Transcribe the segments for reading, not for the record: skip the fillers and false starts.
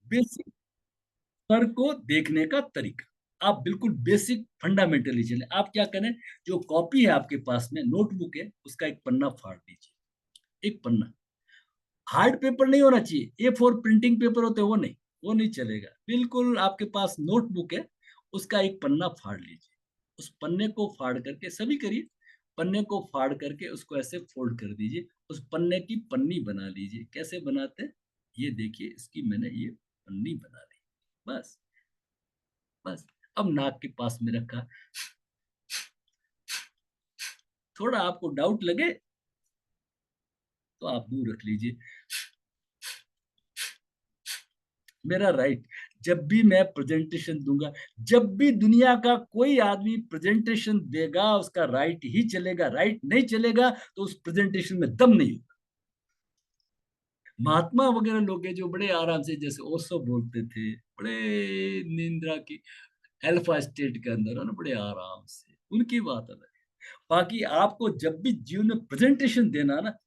Basic स्वर को देखने का तरीका, आप बिल्कुल बेसिक फंडामेंटली चले। आप क्या करें, जो कॉपी है आपके पास में, नोटबुक है, उसका एक पन्ना फाड़ दीजिए, एक पन्ना। हार्ड पेपर नहीं होना चाहिए, ए फोर प्रिंटिंग पेपर होते हैं, वो नहीं चलेगा। बिल्कुल आपके पास नोटबुक है, उसका एक पन्ना फाड़ लीजिए। उस पन्ने को फाड़ करके, सभी करिए, पन्ने को फाड़ करके उसको ऐसे फोल्ड कर दीजिए, उस पन्ने की पन्नी बना लीजिए। कैसे बनाते हैं, ये देखिए, इसकी मैंने ये पन्नी बना ली। बस, बस। अब नाक के पास में रखा, थोड़ा आपको डाउट लगे तो आप दूर रख लीजिए। मेरा राइट, जब भी मैं प्रेजेंटेशन दूंगा, जब भी दुनिया का कोई आदमी प्रेजेंटेशन देगा, उसका राइट ही चलेगा। राइट नहीं चलेगा तो उस प्रेजेंटेशन में दम नहीं होगा। महात्मा वगैरह लोग हैं जो बड़े आराम से, जैसे ओशो बोलते थे, बड़े निंद्रा की अल्फा स्टेट के अंदर है ना, बड़े आराम से, उनकी बात अलग है। बाकी आपको जब भी जीवन में प्रेजेंटेशन देना ना,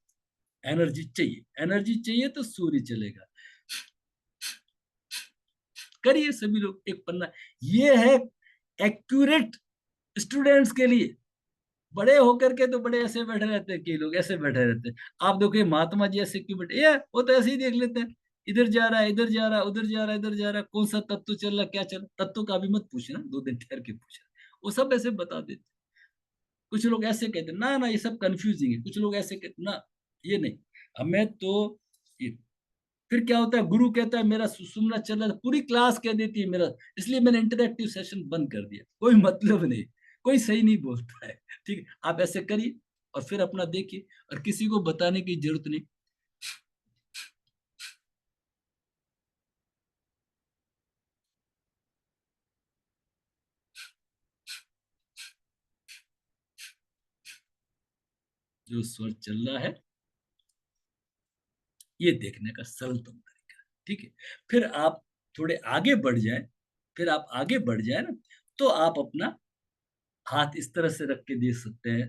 एनर्जी चाहिए, एनर्जी चाहिए तो सूर्य चलेगा। करिए सभी लोग, एक पन्ना। ये है एक्यूरेट स्टूडेंट्स के लिए। बड़े होकर के तो बड़े ऐसे बैठे रहते हैं, कई लोग ऐसे बैठे रहते हैं। आप देखो ये महात्मा जी ऐसे क्यों बैठे, ये वो तो ऐसे ही देख लेते हैं, इधर जा रहा है, इधर जा रहा है, उधर जा रहा है, इधर जा रहा है, कौन सा तत्व चल रहा है, क्या चल रहा है, तत्व का भी मत पूछना, 2 दिन ठहर के पूछना। वो सब ऐसे बता देते। कुछ लोग ऐसे कहते हैं, ना ना ये सब कंफ्यूजिंग है, कुछ लोग ऐसे कहते ना, ये नहीं। हमें तो ये, फिर क्या होता है, गुरु कहता है मेरा सुनना चल रहा था, पूरी क्लास कह देती है मेरा, इसलिए मैंने इंटरेक्टिव सेशन बंद कर दिया। कोई मतलब नहीं, कोई सही नहीं बोलता है। ठीक है, आप ऐसे करिए और फिर अपना देखिए, और किसी को बताने की जरूरत नहीं। जो स्वर चल रहा है, ये देखने का सरलतम तरीका है। ठीक है, फिर आप थोड़े आगे बढ़ जाए, फिर आप आगे बढ़ जाए ना, तो आप अपना हाथ इस तरह से रख के देख सकते हैं,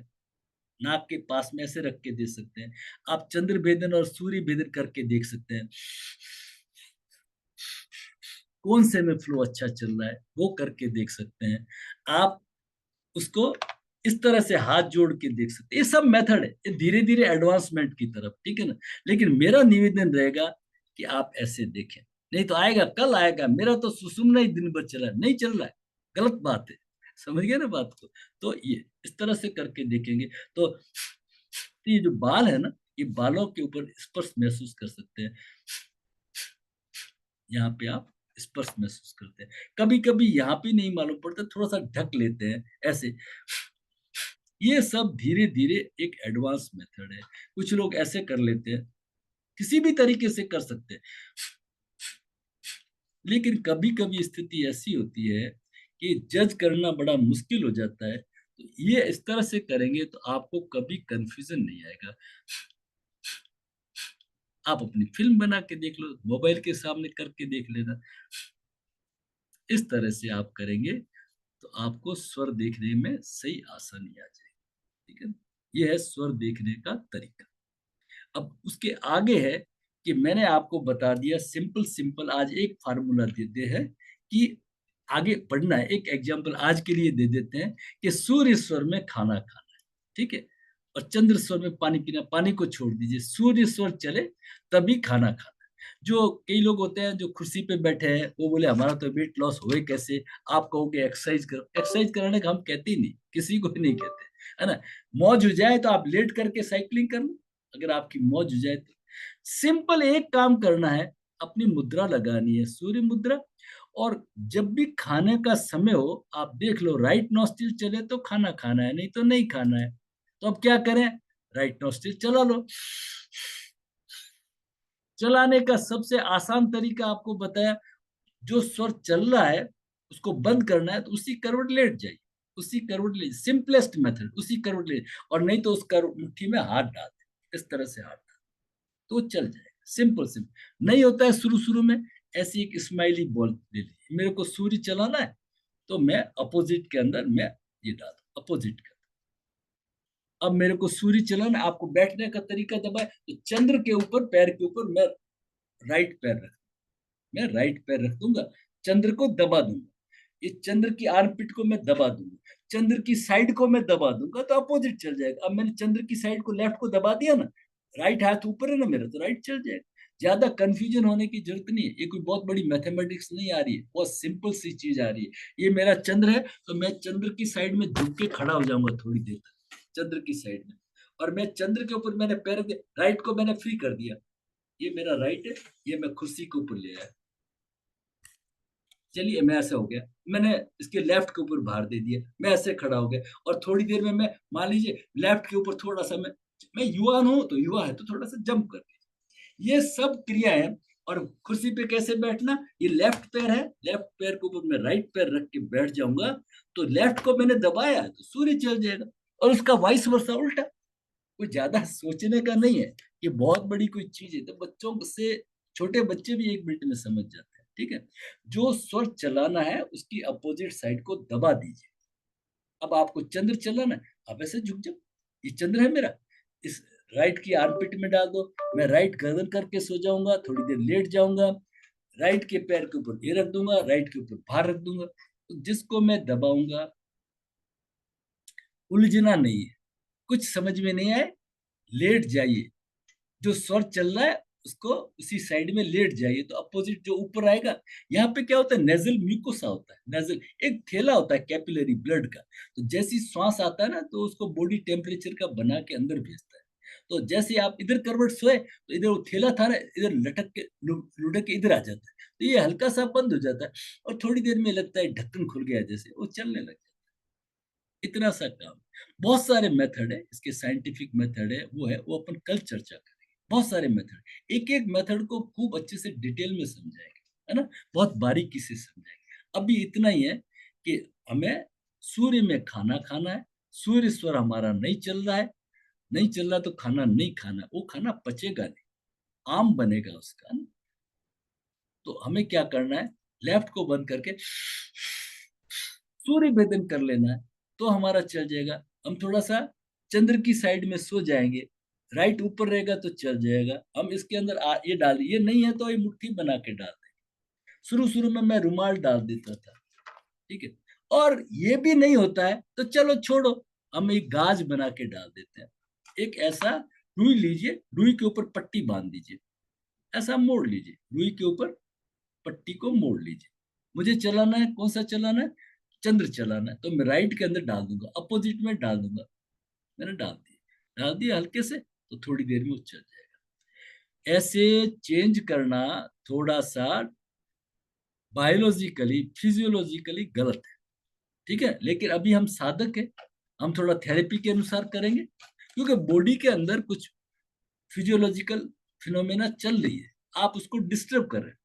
नाक के पास में ऐसे रख के दे सकते हैं। आप चंद्र भेदन और सूर्य भेदन करके देख सकते हैं, कौन से में फ्लो अच्छा चल रहा है, वो करके देख सकते हैं। आप उसको इस तरह से हाथ जोड़ के देख सकते हैं। ये सब मेथड है, ये धीरे धीरे एडवांसमेंट की तरफ, ठीक है ना। लेकिन मेरा निवेदन रहेगा कि आप ऐसे देखें, नहीं तो आएगा, कल आएगा, मेरा तो सुसुमना ही दिन भर चला, नहीं चल रहा है, गलत बात है। समझ गए ना बात को। तो ये इस तरह से करके देखेंगे तो ये जो बाल है ना, ये बालों के ऊपर स्पर्श महसूस कर सकते हैं। यहाँ पे आप स्पर्श महसूस करते हैं। कभी कभी यहाँ पे नहीं मालूम पड़ता, थोड़ा सा ढक लेते हैं ऐसे। ये सब धीरे धीरे एक एडवांस मेथड है, कुछ लोग ऐसे कर लेते हैं, किसी भी तरीके से कर सकते हैं। लेकिन कभी कभी स्थिति ऐसी होती है कि जज करना बड़ा मुश्किल हो जाता है, तो ये इस तरह से करेंगे तो आपको कभी कंफ्यूजन नहीं आएगा। आप अपनी फिल्म बना के देख लो, मोबाइल के सामने करके देख लेना। इस तरह से आप करेंगे तो आपको स्वर देखने में सही आसानी आ जाएगी। ठीक है, ये है स्वर देखने का तरीका। अब उसके आगे है कि मैंने आपको बता दिया, सिंपल सिंपल आज एक फार्मूला देते हैं कि आगे पढ़ना है। एक एग्जांपल आज के लिए दे देते हैं कि सूर्य स्वर में खाना खाना है, ठीक है, और चंद्र स्वर में पानी पीना। पानी को छोड़ दीजिए, सूर्य स्वर चले तभी खाना खाना। जो कई लोग होते हैं जो कुर्सी पे बैठे हैं, वो बोले हमारा तो वेट लॉस होए कैसे, आप कहोगे एक्सरसाइज करो। एक्सरसाइज कराने का हम कहते ही नहीं, किसी को भी नहीं कहते, है ना। मौज हो जाए तो आप लेट करके साइकिलिंग कर लो, अगर आपकी मौज हो जाए तो। सिंपल एक काम करना है, अपनी मुद्रा लगानी है, सूर्य मुद्रा। और जब भी खाने का समय हो, आप देख लो राइट नॉस्ट्रिल चले तो खाना खाना है, नहीं तो नहीं खाना है। तो अब क्या करें, राइट नॉस्ट्रिल चला लो। चलाने का सबसे आसान तरीका आपको बताया, जो स्वर चल रहा है उसको बंद करना है तो उसी करवट लेट जाइए, उसी करवट ले, सिंपलेस्ट मेथड, उसी करवट ले। और नहीं तो उस करवट मुट्ठी में हाथ डाल दे, इस तरह से हाथ डाल, तो चल जाएगा। सिंपल सिंपल, नहीं होता है शुरू शुरू में, ऐसी एक स्माइली बॉल ले ली, मेरे को सूर्य चलाना है तो मैं अपोजिट के अंदर मैं ये डाल, अपोजिट का। अब मेरे को सूर्य चलाना है, आपको बैठने का तरीका दबाए तो चंद्र के ऊपर, पैर के ऊपर मैं राइट पैर रख, मैं राइट पैर रख दूंगा, चंद्र को दबा दूंगा, ये चंद्र की आर्मपिट को मैं दबा दूंगा, चंद्र की साइड को मैं दबा दूंगा, तो अपोजिट चल जाएगा। अब मैंने चंद्र की साइड को, लेफ्ट को दबा दिया ना, राइट हाथ ऊपर है ना मेरा, तो राइट चल जाएगा। ज्यादा कंफ्यूजन होने की जरूरत नहीं है, ये कोई बहुत बड़ी मैथमेटिक्स नहीं आ रही है, बहुत सिंपल सी चीज आ रही है। ये मेरा चंद्र है, तो मैं चंद्र की साइड में झुक के खड़ा हो जाऊंगा थोड़ी देर तक, चंद्र की साइड में, और मैं चंद्र के ऊपर मैंने पैर दे, राइट को मैंने फ्री कर दिया, ये मेरा राइट है, ये मैं कुर्सी के ऊपर ले आया। चलिए, मैं ऐसा हो गया, मैंने इसके लेफ्ट के ऊपर भार दे दिया, मैं ऐसे खड़ा हो गया, और थोड़ी देर में मैं, मान लीजिए लेफ्ट के ऊपर थोड़ा सा मैं युवा हूं, तो युवा है तो थोड़ा सा जंप कर दिया। ये सब क्रियाएं। और कुर्सी पे कैसे बैठना, ये लेफ्ट पैर है, लेफ्ट पैर के ऊपर मैं राइट पैर रख के बैठ जाऊंगा, तो लेफ्ट को मैंने दबाया तो सूर्य चल जाएगा, और उसका वाइस वर्सा उल्टा। कोई ज्यादा सोचने का नहीं है, ये बहुत बड़ी कोई चीज है, तो बच्चों से, छोटे बच्चे भी 1 मिनट में समझ जाते हैं। ठीक है, जो स्वर चलाना है उसकी अपोजिट साइड को दबा दीजिए। अब आपको चंद्र चलाना है, आप ऐसे झुक जाओ, ये चंद्र है मेरा, इस राइट की आर्मपिट में डाल दो, मैं राइट गर्दन करके सो जाऊंगा, थोड़ी देर लेट जाऊंगा, राइट के पैर के ऊपर ये रख दूंगा, राइट के ऊपर भार रख दूंगा, तो जिसको मैं दबाऊंगा, उलझना नहीं है, कुछ समझ में नहीं आए, लेट जाइए, जो स्वर चल रहा है उसको उसी साइड में लेट जाइए, तो अपोजिट जो ऊपर आएगा। यहाँ पे क्या होता है, नेजल म्यूकोसा होता है, नेजल एक थैला होता है कैपिलरी ब्लड का, तो जैसी श्वास आता है ना, तो उसको बॉडी टेम्परेचर का बना के अंदर भेजता है। तो जैसे आप इधर करवट सोए, तो इधर वो थैला था ना, इधर लटक के लुढ़क के इधर आ जाता है, तो ये हल्का सा बंद हो जाता है, और थोड़ी देर में लगता है ढक्कन खुल गया, जैसे वो चलने लग जाता है। इतना सा काम। बहुत सारे मेथड है इसके, साइंटिफिक मेथड है, वो है, वो अपन कल चर्चा करेंगे। बहुत सारे मेथड, एक एक मेथड को खूब अच्छे से डिटेल में समझाएंगे, है ना, बहुत बारीकी से समझाएंगे। अभी इतना ही है कि हमें सूर्य में खाना खाना है, सूर्य स्वर हमारा नहीं चल रहा है, नहीं चल रहा तो खाना नहीं खाना, वो खाना पचेगा नहीं, आम बनेगा उसका ना। तो हमें क्या करना है, लेफ्ट को बंद करके सूर्य भेदन कर लेना है, तो हमारा चल जाएगा। हम थोड़ा सा चंद्र की साइड में सो जाएंगे, राइट ऊपर रहेगा तो चल जाएगा। हम इसके अंदर ये डाल, ये नहीं है तो ये मुट्ठी बना के डाल देंगे। शुरू शुरू में मैं रुमाल डाल देता था, ठीक है, और ये भी नहीं होता है तो चलो छोड़ो, हम एक गाज बना के डाल देते हैं। एक ऐसा रुई लीजिए, रुई के ऊपर पट्टी बांध दीजिए, ऐसा मोड़ लीजिए, रुई के ऊपर पट्टी को मोड़ लीजिए। मुझे चलाना है, कौन सा चलाना है, चंद्र चलाना है, तो मैं राइट के अंदर डाल दूंगा, अपोजिट में डाल दूंगा, मैंने डाल दिया हल्के से, तो थोड़ी देर में वो चल जाएगा। ऐसे चेंज करना थोड़ा सा बायोलॉजिकली, फिजियोलॉजिकली गलत है, ठीक है, लेकिन अभी हम साधक है, हम थोड़ा थेरेपी के अनुसार करेंगे, क्योंकि बॉडी के अंदर कुछ फिजियोलॉजिकल फिनोमेना चल रही है, आप उसको डिस्टर्ब कर रहे हैं।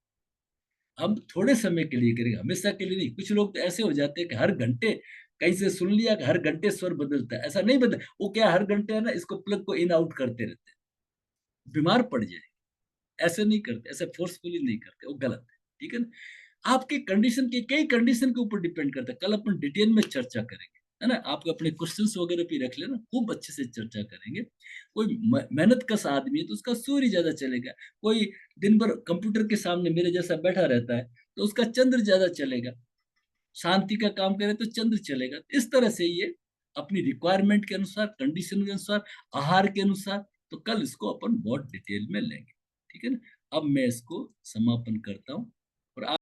हम थोड़े समय के लिए करेंगे, हमेशा के लिए नहीं। कुछ लोग तो ऐसे हो जाते हैं कि हर घंटे कहीं से सुन लिया कि हर घंटे स्वर बदलता है, ऐसा नहीं बदल, वो क्या हर घंटे है ना, इसको प्लग को इन आउट करते रहते हैं, बीमार पड़ जाए। ऐसे नहीं करते, ऐसे फोर्सफुली नहीं करते, वो गलत है, ठीक है ना। आपके कंडीशन के, कई कंडीशन के ऊपर डिपेंड करता है, कल अपन डिटेल में चर्चा करेंगे, है ना। आप अपने क्वेश्चंस वगैरह भी रख लेना, खूब अच्छे से चर्चा करेंगे। कोई मेहनत कश आदमी है तो उसका सूर्य ज्यादा चलेगा, कोई दिन भर कंप्यूटर के सामने मेरे जैसा बैठा रहता है तो उसका चंद्र ज्यादा चलेगा, शांति का काम करे तो चंद्र चलेगा। इस तरह से ये अपनी रिक्वायरमेंट के अनुसार, कंडीशन के अनुसार, आहार के अनुसार, तो कल इसको अपन बहुत डिटेल में लेंगे, ठीक है ना। अब मैं इसको समापन करता हूँ, और